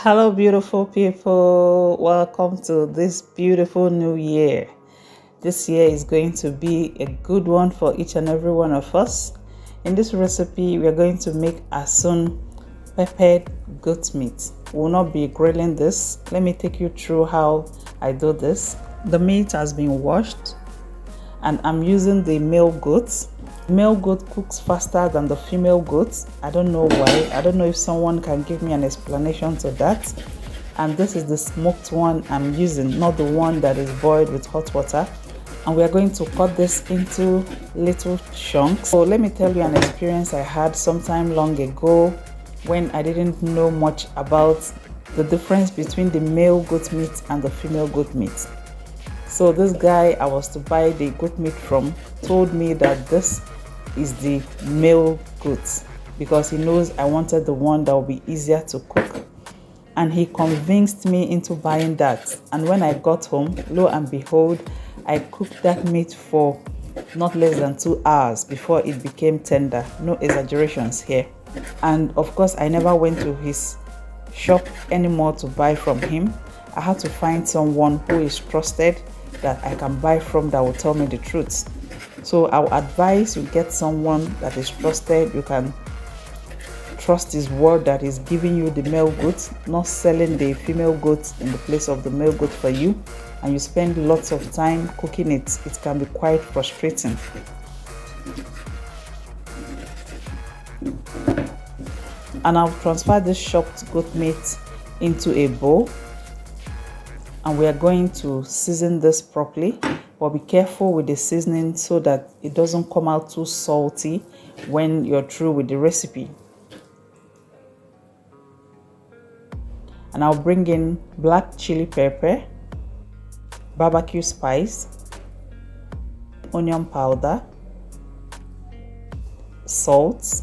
Hello, beautiful people. Welcome to this beautiful new year. This year is going to be a good one for each and every one of us. In this recipe, we are going to make asun peppered goat meat. We will not be grilling this. Let me take you through how I do this. The meat has been washed and I'm using the male goat. Male goat cooks faster than the female goat. I don't know why. I don't know if someone can give me an explanation to that. And this is the smoked one I'm using, not the one that is boiled with hot water. And we are going to cut this into little chunks. So let me tell you an experience I had sometime long ago when I didn't know much about the difference between the male goat meat and the female goat meat. So this guy I was to buy the goat meat from told me that this is the male goat because he knows I wanted the one that will be easier to cook, and he convinced me into buying that. And when I got home, lo and behold, I cooked that meat for not less than 2 hours before it became tender. No exaggerations here. And of course, I never went to his shop anymore to buy from him. I had to find someone who is trusted that I can buy from that will tell me the truth. So I would advise you get someone that is trusted. You can trust his word that is giving you the male goat, not selling the female goat in the place of the male goat for you, and you spend lots of time cooking it. It can be quite frustrating. And I'll transfer this chopped goat meat into a bowl, and we are going to season this properly. But be careful with the seasoning so that it doesn't come out too salty when you're through with the recipe. And I'll bring in black chili pepper, barbecue spice, onion powder, salt,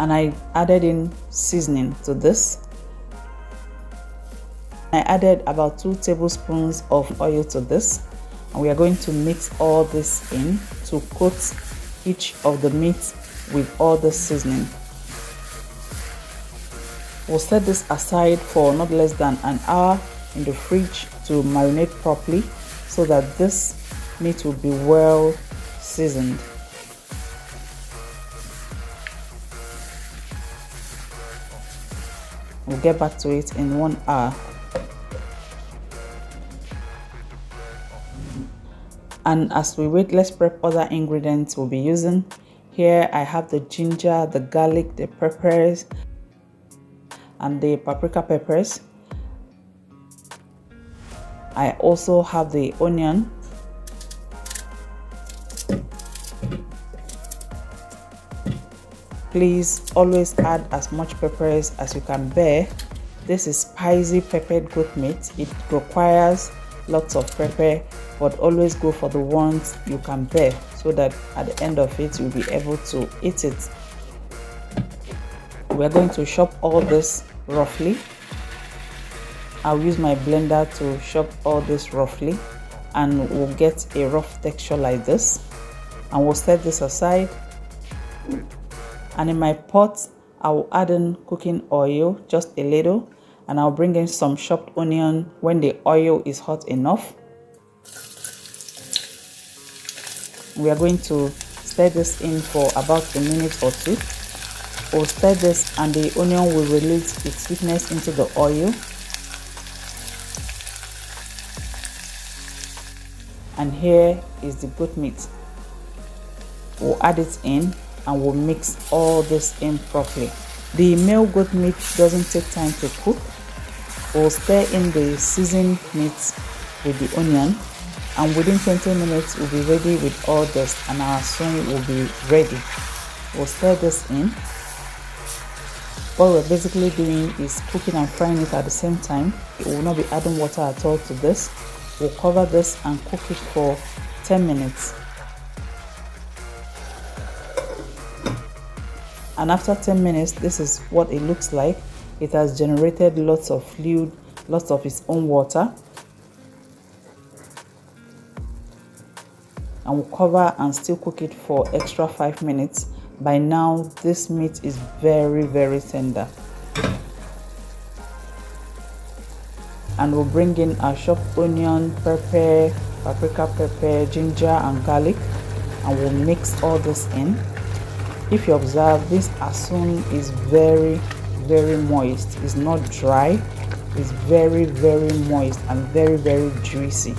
and I added in seasoning to this. I added about 2 tablespoons of oil to this, and we are going to mix all this in to coat each of the meat with all the seasoning. We'll set this aside for not less than an hour in the fridge to marinate properly so that this meat will be well seasoned. We'll get back to it in 1 hour. And as we wait, let's prep other ingredients we'll be using. Here I have the ginger, the garlic, the peppers, and the paprika peppers. I also have the onion. Please always add as much peppers as you can bear. This is spicy peppered goat meat. It requires lots of pepper, but always go for the ones you can bear so that at the end of it you'll be able to eat it. We're going to chop all this roughly. I'll use my blender to chop all this roughly, and we'll get a rough texture like this, and we'll set this aside. And in my pot I will add in cooking oil, just a little, and I'll bring in some chopped onion when the oil is hot enough. We are going to stir this in for about a minute or two. We'll stir this and the onion will release its sweetness into the oil. And here is the goat meat. We'll add it in and we'll mix all this in properly. The male goat meat doesn't take time to cook. We'll stir in the seasoned meat with the onion, and within 20 minutes we'll be ready with all this, and our asun will be ready. We'll stir this in. What we're basically doing is cooking and frying it at the same time. We will not be adding water at all to this. We'll cover this and cook it for 10 minutes. And after 10 minutes, this is what it looks like. It has generated lots of fluid, lots of its own water. And we'll cover and still cook it for extra 5 minutes. By now, this meat is very, very tender. and we'll bring in our chopped onion, pepper, paprika pepper, ginger and garlic, and we'll mix all this in. If you observe, this asun is very moist. It's not dry. It's very moist and very juicy.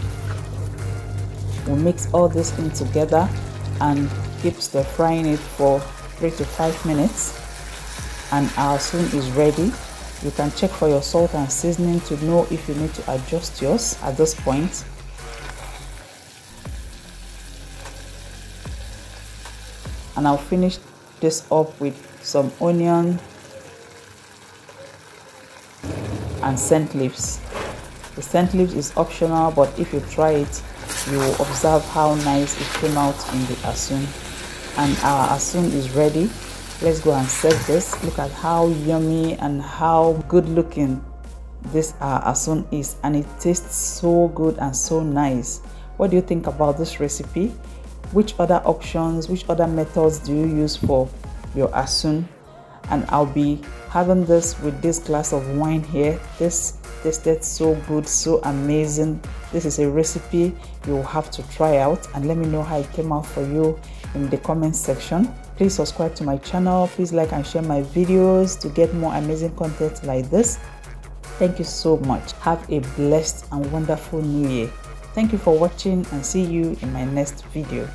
We'll mix all this in together and keep stir frying it for 3 to 5 minutes, and our asun is ready. You can check for your salt and seasoning to know if you need to adjust yours at this point. And I'll finish this up with some onion and scent leaves. The scent leaves is optional, but if you try it, you will observe how nice it came out in the asun. And our asun is ready. Let's go and serve this. Look at how yummy and how good looking this asun is, and it tastes so good and so nice. What do you think about this recipe? Which other options, which other methods do you use for your asun? And I'll be having this with this glass of wine here. This tasted so good, so amazing. This is a recipe you will have to try out, and let me know how it came out for you in the comment section. Please subscribe to my channel. Please like and share my videos to get more amazing content like this. Thank you so much. Have a blessed and wonderful new year. Thank you for watching, and see you in my next video.